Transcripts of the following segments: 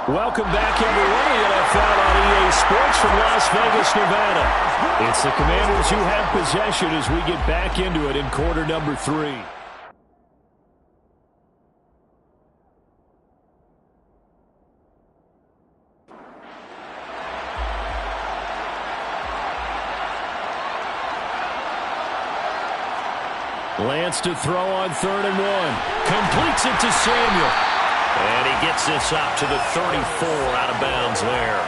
Welcome back, everyone, to the NFL on EA Sports from Las Vegas, Nevada. It's the Commanders who have possession as we get back into it in quarter number 3. Lance to throw on 3rd and 1. Completes it to Samuel. And he gets this up to the 34 out of bounds there.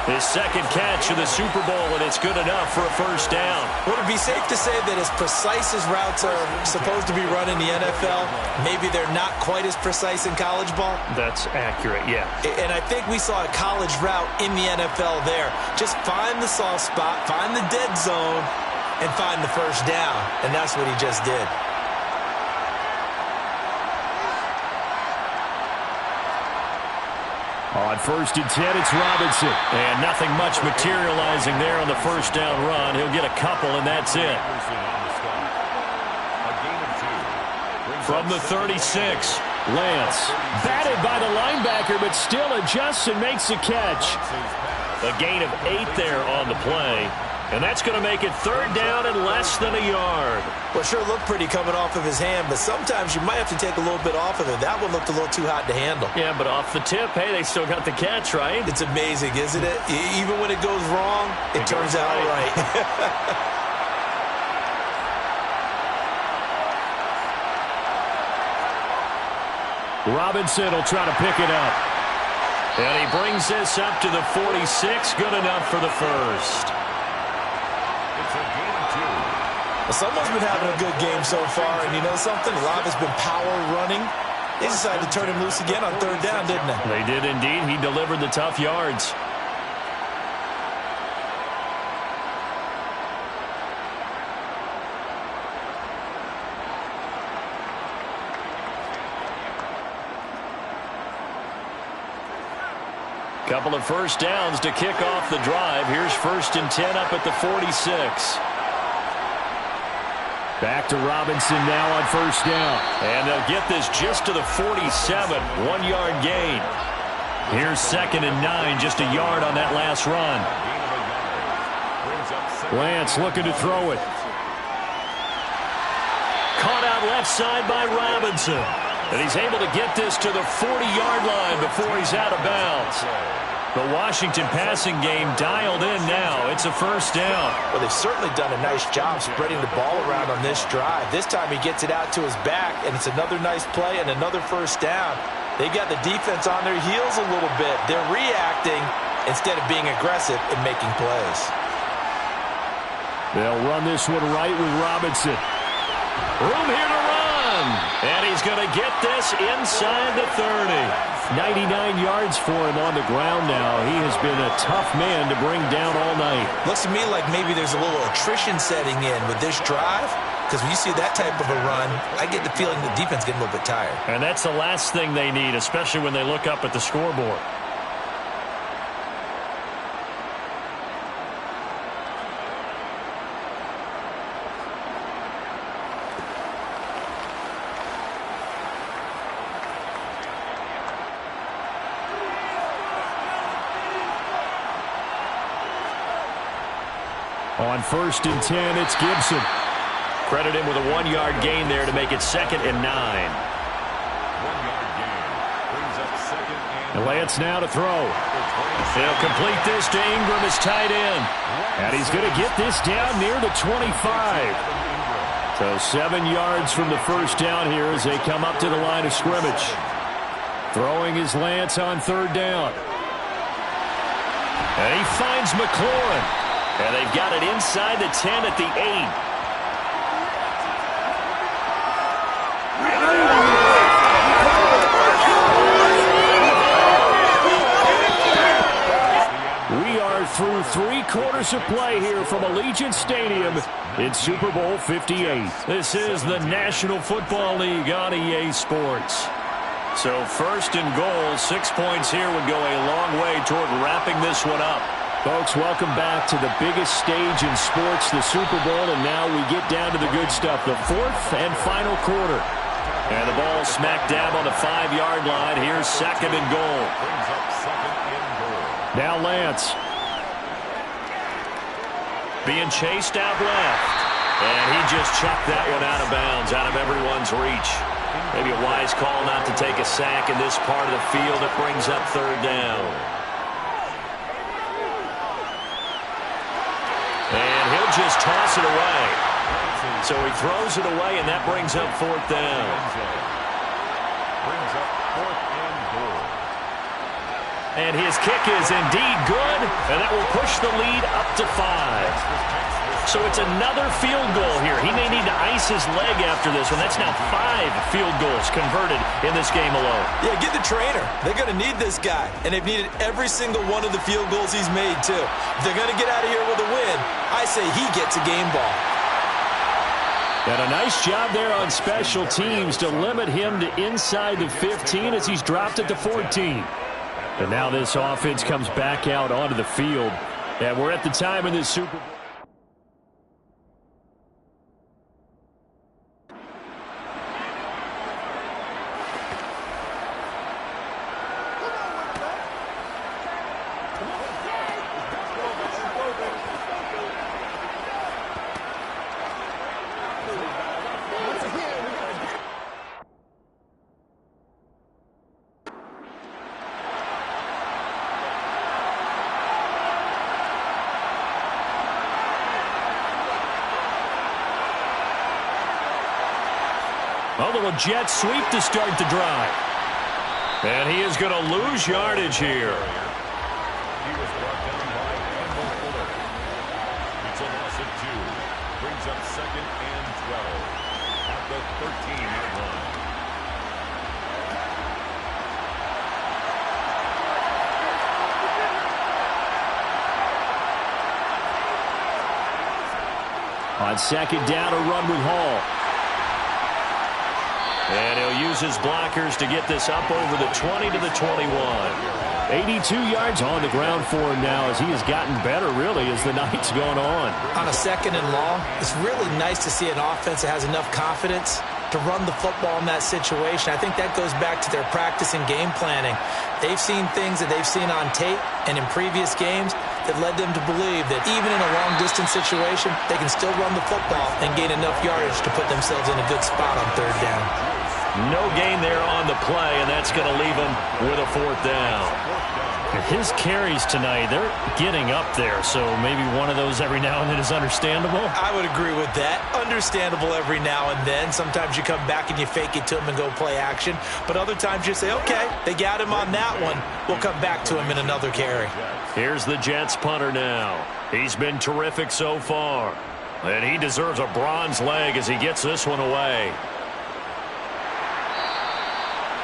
His second catch of the Super Bowl, and it's good enough for a first down. Would it be safe to say that as precise as routes are supposed to be run in the NFL, maybe they're not quite as precise in college ball? That's accurate, yeah. And I think we saw a college route in the NFL there. Just find the soft spot, find the dead zone, and find the first down. And that's what he just did. On 1st and 10, it's Robinson. And nothing much materializing there on the first down run. He'll get a couple, and that's it. From the 36, Lance. Batted by the linebacker, but still adjusts and makes the catch. A gain of 8 there on the play. And that's going to make it 3rd down and less than a yard. Well, sure looked pretty coming off of his hand, but sometimes you might have to take a little bit off of it. That one looked a little too hot to handle. Yeah, but off the tip, hey, they still got the catch, right? It's amazing, isn't it? Even when it goes wrong, it turns out right. Robinson will try to pick it up. And he brings this up to the 46. Good enough for the first. Well, someone's been having a good game so far, and you know something? A lot has been power running. They decided to turn him loose again on 3rd down, didn't they? They did indeed. He delivered the tough yards. Couple of first downs to kick off the drive. Here's 1st and 10 up at the 46. Back to Robinson now on 1st down. And they'll get this just to the 47. 1-yard gain. Here's 2nd and 9. Just a yard on that last run. Lance looking to throw it. Caught out left side by Robinson. And he's able to get this to the 40-yard line before he's out of bounds. The Washington passing game dialed in now. It's a first down. Well, they've certainly done a nice job spreading the ball around on this drive. This time he gets it out to his back, and it's another nice play and another first down. They've got the defense on their heels a little bit. They're reacting instead of being aggressive and making plays. They'll run this one right with Robinson. Room here to run. And he's going to get this inside the 30. 99 yards for him on the ground now. He has been a tough man to bring down all night. Looks to me like maybe there's a little attrition setting in with this drive, because when you see that type of a run, I get the feeling the defense getting a little bit tired. And that's the last thing they need, especially when they look up at the scoreboard. On 1st and 10, it's Gibson. Credit him with a 1-yard gain there to make it 2nd and 9. 1-yard gain brings up 2nd and Lance now to throw. He'll complete this to Ingram, his tight end. And he's going to get this down near the 25. So 7 yards from the first down here as they come up to the line of scrimmage. Throwing is Lance on 3rd down. And he finds McLaurin. And they've got it inside the 10 at the 8. We are through 3 quarters of play here from Allegiant Stadium in Super Bowl 58. This is the National Football League on EA Sports. So 1st and goal, 6 points here would go a long way toward wrapping this one up. Folks, welcome back to the biggest stage in sports, the Super Bowl, and now we get down to the good stuff, the 4th and final quarter. And the ball smack dab on the 5-yard line. Here's second and goal. Now Lance. Being chased out left. And he just chucked that one out of bounds, out of everyone's reach. Maybe a wise call not to take a sack in this part of the field. It brings up third down. And he'll just toss it away. So he throws it away, and that brings up fourth down. Brings up fourth and goal. And his kick is indeed good, and that will push the lead up to 5. So it's another field goal here. He may need to ice his leg after this one. That's now 5 field goals converted in this game alone. Yeah, get the trainer. They're going to need this guy, and they've needed every single one of the field goals he's made, too. If they're going to get out of here with a win, I say he gets a game ball. And a nice job there on special teams to limit him to inside the 15 as he's dropped at the 14. And now this offense comes back out onto the field. And we're at the time in this Super Bowl. A little jet sweep to start the drive. And he is going to lose yardage here. He was brought down by LVlll. It's a loss of 2. Brings up second and 12 at the 13-yard line. On second down, a run with Hall. And he'll use his blockers to get this up over the 20 to the 21. 82 yards on the ground for him now as he has gotten better, really, as the night's gone on. On a second and long, it's really nice to see an offense that has enough confidence to run the football in that situation. I think that goes back to their practice and game planning. They've seen things that they've seen on tape and in previous games that led them to believe that even in a long-distance situation, they can still run the football and gain enough yardage to put themselves in a good spot on third down. No gain there on the play, and that's going to leave them with a fourth down. His carries tonight, they're getting up there, so maybe one of those every now and then is understandable. I would agree with that. Understandable every now and then. Sometimes you come back and you fake it to him and go play action. But other times you say, okay, they got him on that one. We'll come back to him in another carry. Here's the Jets punter now. He's been terrific so far. And he deserves a bronze leg as he gets this one away.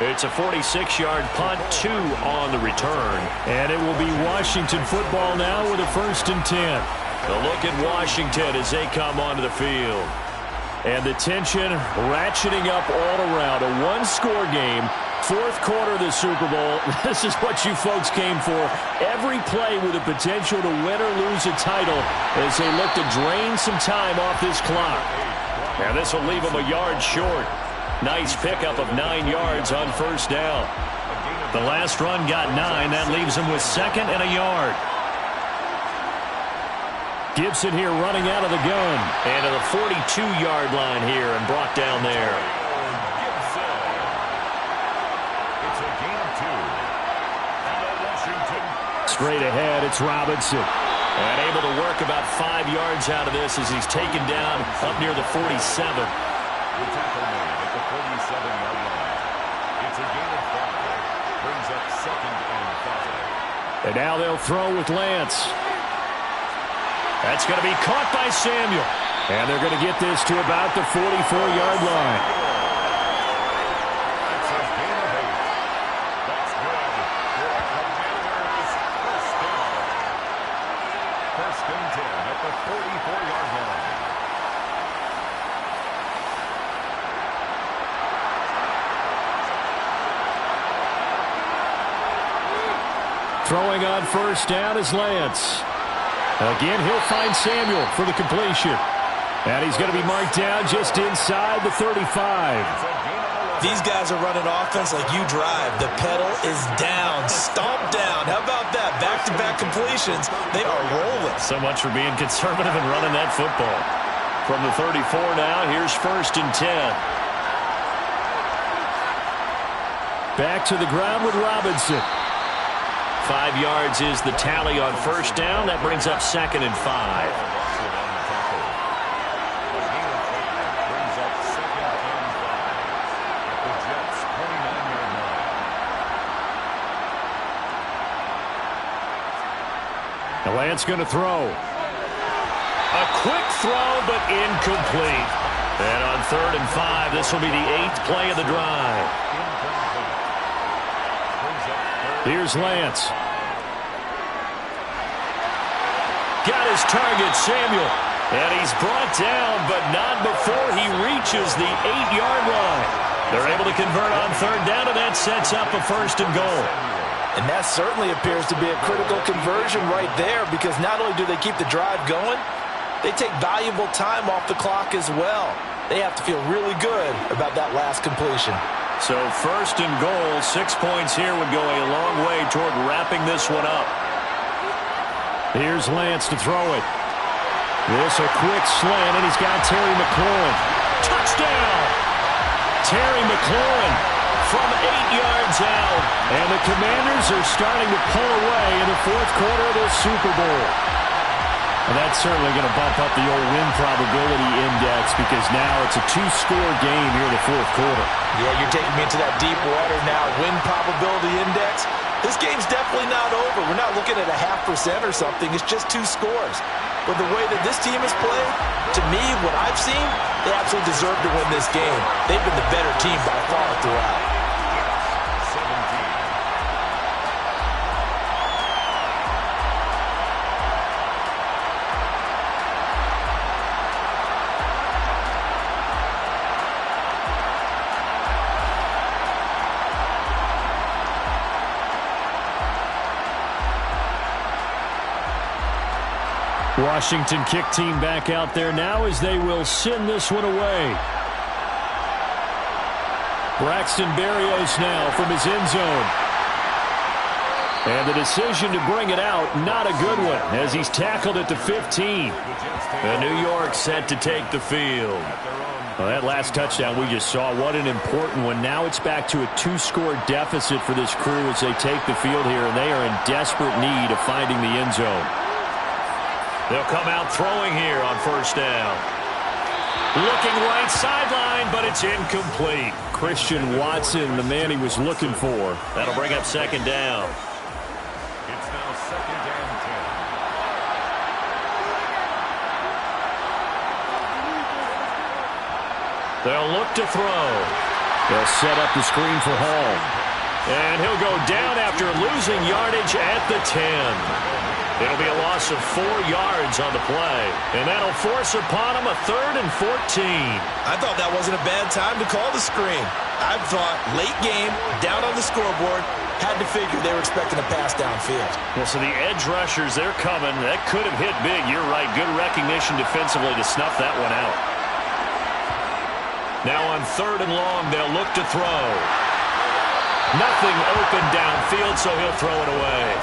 It's a 46-yard punt, 2 on the return. And it will be Washington football now with a 1st and 10. A look at Washington as they come onto the field. And the tension ratcheting up all around. A one-score game, 4th quarter of the Super Bowl. This is what you folks came for. Every play with the potential to win or lose a title as they look to drain some time off this clock. And this will leave them a yard short. Nice pickup of 9 yards on 1st down. The last run got 9. That leaves him with 2nd and a yard. Gibson here running out of the gun. And to the 42-yard line here and brought down there. It's a gain of 2. And Washington. Straight ahead, it's Robinson. And able to work about 5 yards out of this as he's taken down up near the 47. The tackle made at the 47-yard line. It's a gain of 5. Brings up 2nd and 5. And now they'll throw with Lance. That's going to be caught by Samuel. And they're going to get this to about the 44-yard line. It's a gain of 8. That's good for a Commanders first down. 1st and 10 at the 44-yard line. Throwing on 1st down is Lance. Again, he'll find Samuel for the completion. And he's going to be marked down just inside the 35. It's a gain of These guys are running offense like you drive. The pedal is down, stomp down. How about that? Back-to-back completions. They are rolling. So much for being conservative and running that football. From the 34 now, here's 1st and 10. Back to the ground with Robinson. 5 yards is the tally on 1st down. That brings up 2nd and 5. Lance going to throw. A quick throw, but incomplete. And on 3rd and 5, this will be the 8th play of the drive. Here's Lance. Got his target, Samuel. And he's brought down, but not before he reaches the 8-yard line. They're able to convert on 3rd down, and that sets up a 1st and goal. And that certainly appears to be a critical conversion right there, because not only do they keep the drive going, they take valuable time off the clock as well. They have to feel really good about that last completion. So 1st and goal, 6 points here would go a long way toward wrapping this one up. Here's Lance to throw it. This a quick slant, and he's got Terry McLaurin. Touchdown! Terry McLaurin from 8 yards out. And the Commanders are starting to pull away in the 4th quarter of this Super Bowl. And that's certainly going to bump up the old win probability index, because now it's a 2-score game here in the 4th quarter. Yeah, you're taking me into that deep water now. Win probability index. This game's definitely not over. We're not looking at a 0.5% or something. It's just 2 scores. But the way that this team has played, to me, what I've seen, they absolutely deserve to win this game. They've been the better team by far throughout. Washington kick team back out there now as they will send this one away. Braxton Berrios now from his end zone. And the decision to bring it out, not a good one, as he's tackled at the 15. And New York set to take the field. Well, that last touchdown we just saw, what an important one. Now it's back to a 2-score deficit for this crew as they take the field here, and they are in desperate need of finding the end zone. They'll come out throwing here on 1st down. Looking right sideline, but it's incomplete. Christian Watson, the man he was looking for. That'll bring up 2nd down. It's now 2nd and 10. They'll look to throw. They'll set up the screen for Hall. And he'll go down after losing yardage at the 10. It'll be a loss of 4 yards on the play. And that'll force upon him a 3rd and 14. I thought that wasn't a bad time to call the screen. I thought late game, down on the scoreboard, had to figure they were expecting a pass downfield. Well, so the edge rushers, they're coming. That could have hit big. You're right. Good recognition defensively to snuff that one out. Now on 3rd and long, they'll look to throw. Nothing open downfield, so he'll throw it away.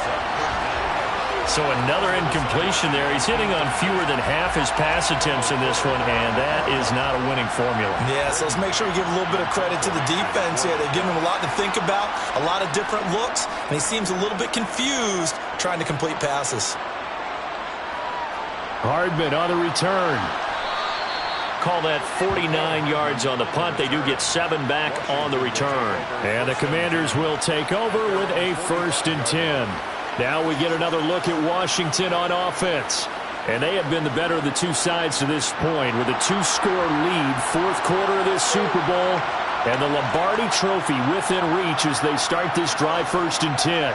So another incompletion there. He's hitting on fewer than half his pass attempts in this one, and that is not a winning formula. Yeah, so let's make sure we give a little bit of credit to the defense here. They've given him a lot to think about, a lot of different looks, and he seems a little bit confused trying to complete passes. Hardman on the return. Call that 49 yards on the punt. They do get 7 back on the return. And the Commanders will take over with a 1st and 10. Now we get another look at Washington on offense. And they have been the better of the two sides to this point with a 2-score lead, 4th quarter of this Super Bowl. And the Lombardi Trophy within reach as they start this drive 1st and 10.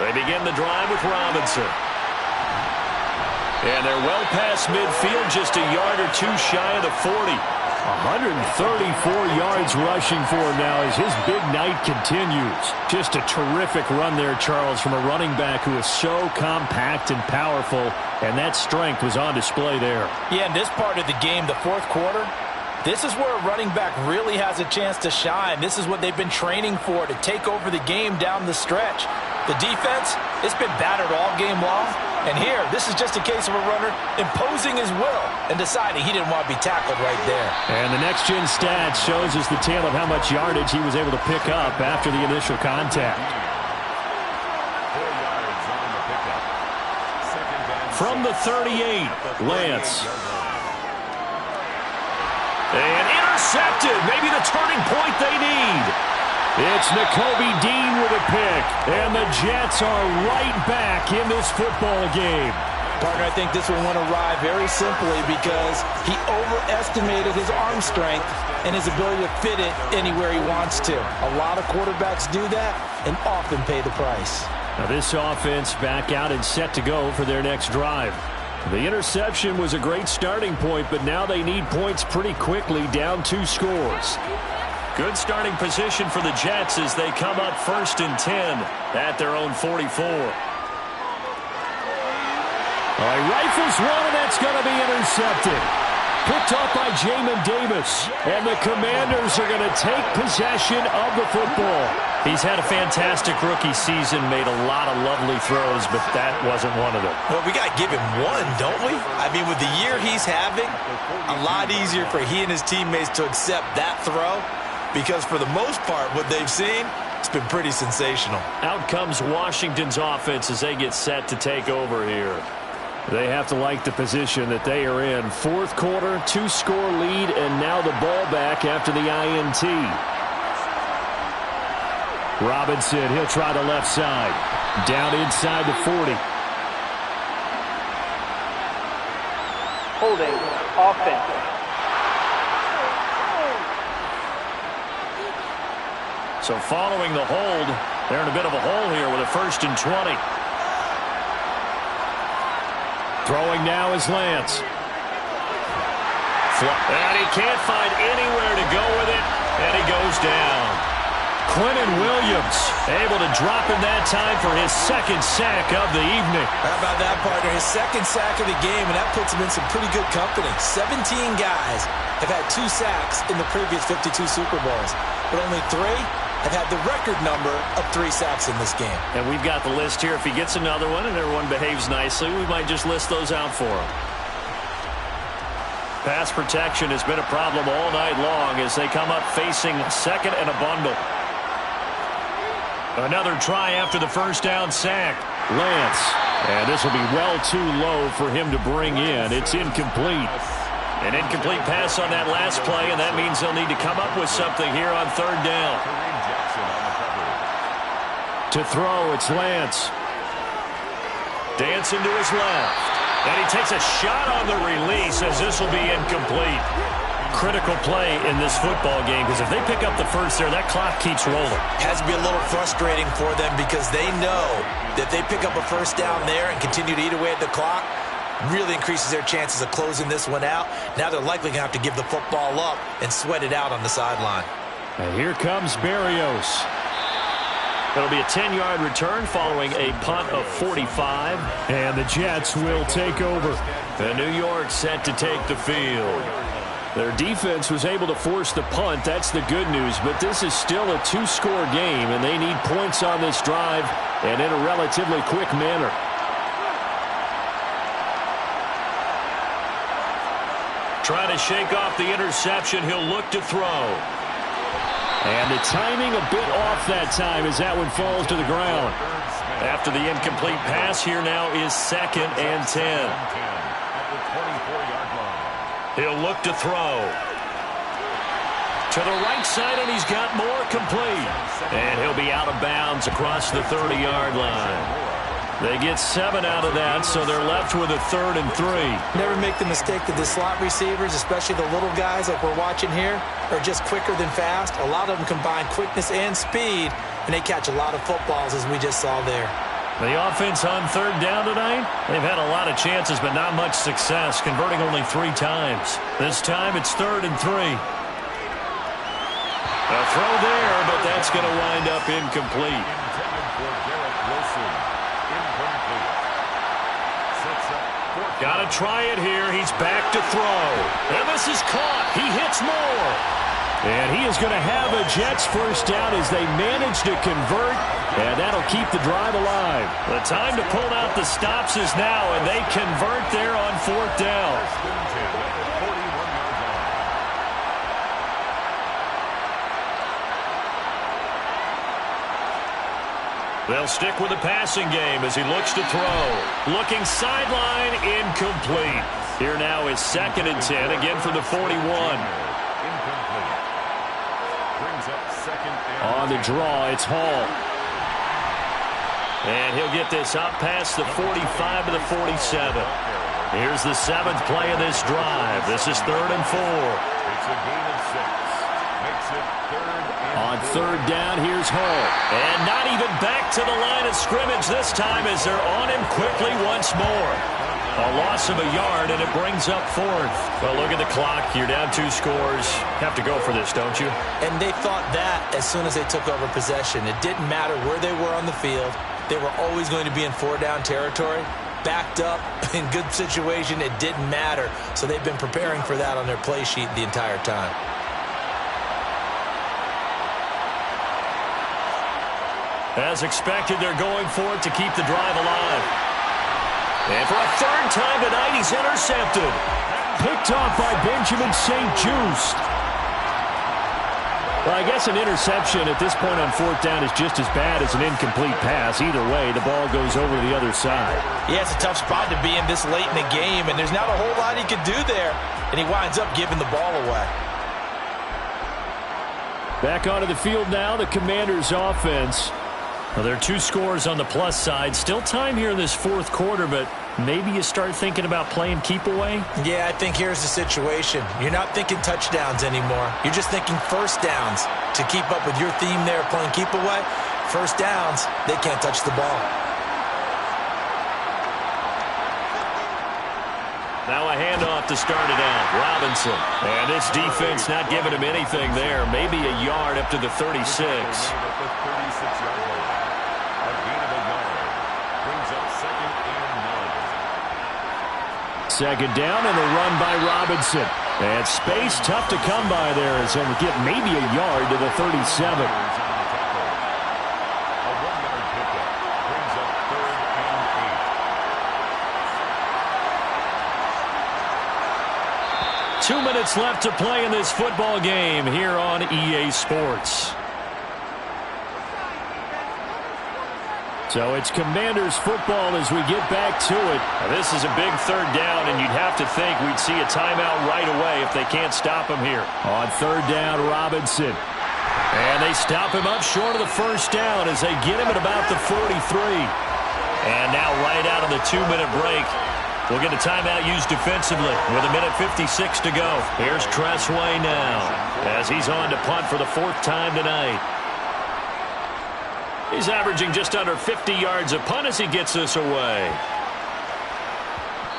They begin the drive with Robinson. And they're well past midfield, just a yard or 2 shy of the 40. 134 yards rushing for him now as his big night continues. Just a terrific run there, Charles, from a running back who is so compact and powerful, and that strength was on display there. Yeah, in this part of the game, the 4th quarter, This is where a running back really has a chance to shine. This is what they've been training for, to take over the game down the stretch. The defense, it's been battered all game long. And here, this is just a case of a runner imposing his will and deciding he didn't want to be tackled right there. And the next-gen stats shows us the tale of how much yardage he was able to pick up after the initial contact. 4 yards on the pickup. Second down. From the 38, Lance. And intercepted. Maybe the turning point they need. It's Nakobe Dean with a pick. And the Jets are right back in this football game. Partner, I think this one won't arrive very simply because he overestimated his arm strength and his ability to fit it anywhere he wants to. A lot of quarterbacks do that and often pay the price. Now this offense back out and set to go for their next drive. The interception was a great starting point, but now they need points pretty quickly, down 2 scores. Good starting position for the Jets as they come up 1st and 10 at their own 44. All right, rifles one, and that's going to be intercepted. Picked up by Jamin Davis, and the Commanders are going to take possession of the football. He's had a fantastic rookie season, made a lot of lovely throws, but that wasn't one of them. Well, we got to give him one, don't we? I mean, with the year he's having, a lot easier for he and his teammates to accept that throw because for the most part, what they've seen, it's been pretty sensational. Out comes Washington's offense as they get set to take over here. They have to like the position that they are in. 4th quarter, 2-score lead, and now the ball back after the INT. Robinson, he'll try the left side. Down inside the 40. Holding offense. So following the hold, they're in a bit of a hole here with a 1st and 20. Throwing now is Lance. And he can't find anywhere to go with it, and he goes down. Quentin Williams able to drop in that time for his 2nd sack of the evening. How about that, partner? His 2nd sack of the game, and that puts him in some pretty good company. 17 guys have had 2 sacks in the previous 52 Super Bowls, but only 3 have had the record number of 3 sacks in this game. And we've got the list here. If he gets another one and everyone behaves nicely, we might just list those out for him. Pass protection has been a problem all night long as they come up facing 2nd and a bundle. Another try after the 1st down sack. Lance. And this will be well too low for him to bring in. It's incomplete. An incomplete pass on that last play, and that means they'll need to come up with something here on 3rd down. To throw, it's Lance. Dancing to his left. And he takes a shot on the release as this will be incomplete. Critical play in this football game because if they pick up the 1st there, that clock keeps rolling. Has to be a little frustrating for them because they know that they pick up a 1st down there and continue to eat away at the clock, really increases their chances of closing this one out. Now they're likely going to have to give the football up and sweat it out on the sideline. And here comes Berrios. It'll be a 10-yard return following a punt of 45. And the Jets will take over. And New York set to take the field. Their defense was able to force the punt. That's the good news. But this is still a 2-score game, and they need points on this drive and in a relatively quick manner. Trying to shake off the interception. He'll look to throw. And the timing a bit off that time as that one falls to the ground. After the incomplete pass, here now is 2nd and 10. He'll look to throw. To the right side, and he's got more complete. And he'll be out of bounds across the 30-yard line. They get 7 out of that, so they're left with a 3rd and 3. Never make the mistake that the slot receivers, especially the little guys like we're watching here, are just quicker than fast. A lot of them combine quickness and speed, and they catch a lot of footballs, as we just saw there. The offense on 3rd down tonight, they've had a lot of chances, but not much success, converting only 3 times. This time it's 3rd and 3. A throw there, but that's going to wind up incomplete. Got to try it here. He's back to throw. And this is caught. He hits more. And he is going to have a Jets first down as they manage to convert. And that'll keep the drive alive. The time to pull out the stops is now, and they convert there on 4th down. They'll stick with the passing game as he looks to throw. Looking sideline, incomplete. Here now is 2nd and 10, again from the 41. On the draw, it's Hall. And he'll get this up past the 45 to the 47. Here's the 7th play of this drive. This is 3rd and 4. It's a gain of 6. Makes it 3rd and On 3rd down, here's Hall. And not even back to the line of scrimmage this time as they're on him quickly once more. A loss of a yard, and it brings up 4th. Well, look at the clock. You're down 2 scores. Have to go for this, don't you? And they thought that as soon as they took over possession. It didn't matter where they were on the field. They were always going to be in 4-down territory. Backed up, in good situation, it didn't matter. So they've been preparing for that on their play sheet the entire time. As expected, they're going for it to keep the drive alive. And for a 3rd time tonight, he's intercepted. Picked off by Benjamin St-Juste. Well, I guess an interception at this point on 4th down is just as bad as an incomplete pass. Either way, the ball goes over to the other side. Yeah, it's a tough spot to be in this late in the game, and there's not a whole lot he could do there. And he winds up giving the ball away. Back onto the field now, the Commanders' offense. Well, there are 2 scores on the plus side. Still time here in this 4th quarter, but maybe you start thinking about playing keep away? Yeah, I think here's the situation. You're not thinking touchdowns anymore. You're just thinking first downs. To keep up with your theme there, playing keep away, first downs, they can't touch the ball. Now a handoff to start it out. Robinson. And this defense not giving him anything there. Maybe a yard up to the 36. Second down and a run by Robinson. And space tough to come by there as he'll get maybe a yard to the 37. A 1-yard pickup brings up 3rd and 8. 2 minutes left to play in this football game here on EA Sports. So it's Commanders football as we get back to it. Now, this is a big 3rd down, and you'd have to think we'd see a timeout right away if they can't stop him here. On 3rd down, Robinson. And they stop him up short of the first down as they get him at about the 43. And now right out of the 2-minute break, we'll get a timeout used defensively with 1:56 to go. Here's Tressway now as he's on to punt for the 4th time tonight. He's averaging just under 50 yards a punt as he gets this away.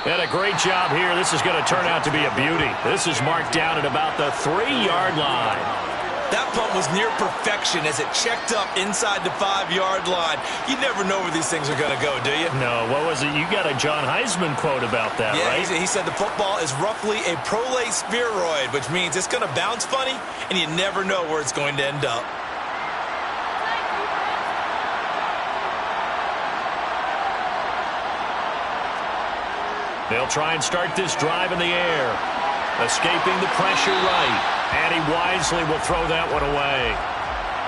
And a great job here. This is going to turn out to be a beauty. This is marked down at about the 3-yard line. That punt was near perfection as it checked up inside the 5-yard line. You never know where these things are going to go, do you? No, what was it? You got a John Heisman quote about that, right? Yeah, he said the football is roughly a prolate spheroid, which means it's going to bounce funny, and you never know where it's going to end up. They'll try and start this drive in the air. Escaping the pressure right. And he wisely will throw that one away.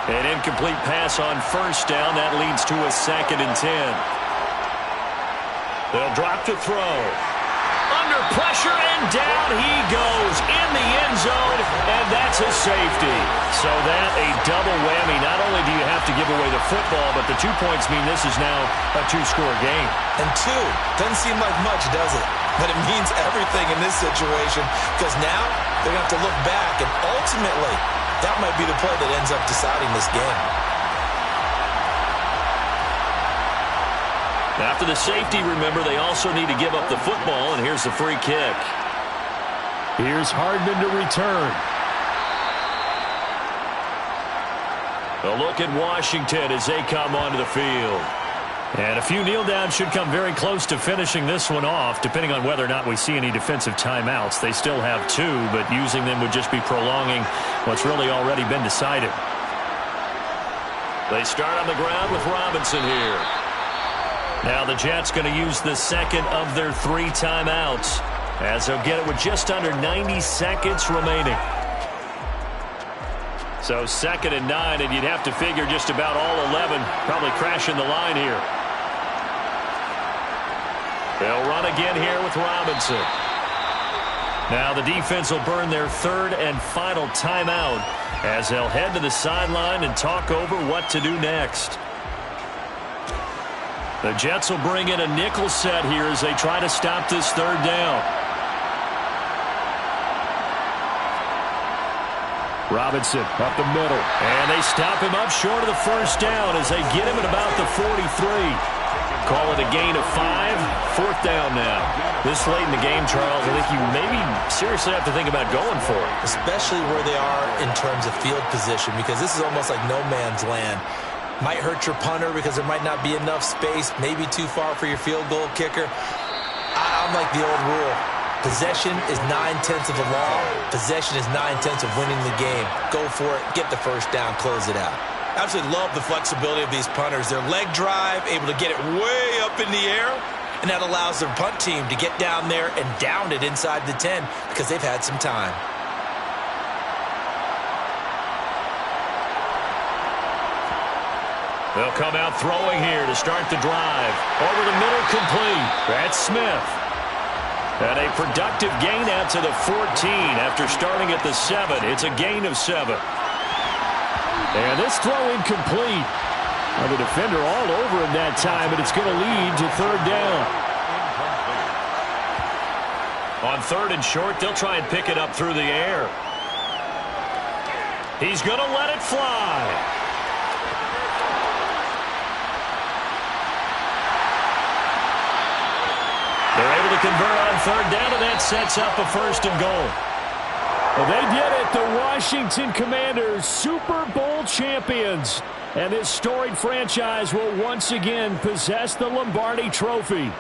An incomplete pass on 1st down. That leads to a 2nd and 10. They'll drop to throw. Under pressure, and down he goes in the end zone, and that's a safety. So that a double whammy. Not only do you have to give away the football, but the 2 points mean this is now a 2-score game. And 2 doesn't seem like much, does it? But it means everything in this situation because now they're going to have to look back, and ultimately that might be the play that ends up deciding this game. After the safety, remember, they also need to give up the football, and here's the free kick. Here's Hardman to return. A look at Washington as they come onto the field. And a few kneel downs should come very close to finishing this one off, depending on whether or not we see any defensive timeouts. They still have 2, but using them would just be prolonging what's really already been decided. They start on the ground with Robinson here. Now the Jets going to use the second of their 3 timeouts, as they'll get it with just under 90 seconds remaining. So 2nd and 9, and you'd have to figure just about all 11 probably crashing the line here. They'll run again here with Robinson. Now the defense will burn their 3rd and final timeout as they'll head to the sideline and talk over what to do next. The Jets will bring in a nickel set here as they try to stop this 3rd down. Robinson up the middle, and they stop him up short of the 1st down as they get him at about the 43. Call it a gain of 5, 4th down now. This late in the game, Charles, I think you maybe seriously have to think about going for it. Especially where they are in terms of field position, because this is almost like no man's land. Might hurt your punter because there might not be enough space, maybe too far for your field goal kicker. I'm like the old rule. Possession is 9/10 of the law. Possession is 9/10 of winning the game. Go for it. Get the 1st down. Close it out. Absolutely love the flexibility of these punters. Their leg drive, able to get it way up in the air, and that allows their punt team to get down there and down it inside the 10 because they've had some time. They'll come out throwing here to start the drive. Over the middle, complete. That's Smith. And a productive gain out to the 14 after starting at the 7. It's a gain of 7. And this throw incomplete. The defender all over him that time, and it's going to lead to 3rd down. On 3rd and short, they'll try and pick it up through the air. He's going to let it fly. They're able to convert on 3rd down, and that sets up a 1st and goal. Well, they did it. The Washington Commanders, Super Bowl champions. And this storied franchise will once again possess the Lombardi Trophy.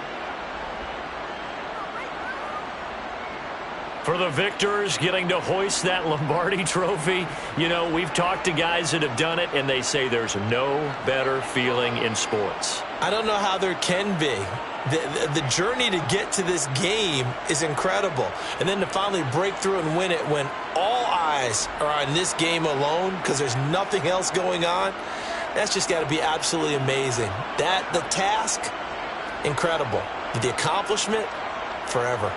For the victors, getting to hoist that Lombardi Trophy, you know, we've talked to guys that have done it, and they say there's no better feeling in sports. I don't know how there can be. The journey to get to this game is incredible. And then to finally break through and win it when all eyes are on this game alone because there's nothing else going on, that's just got to be absolutely amazing. The task, incredible. The accomplishment, forever.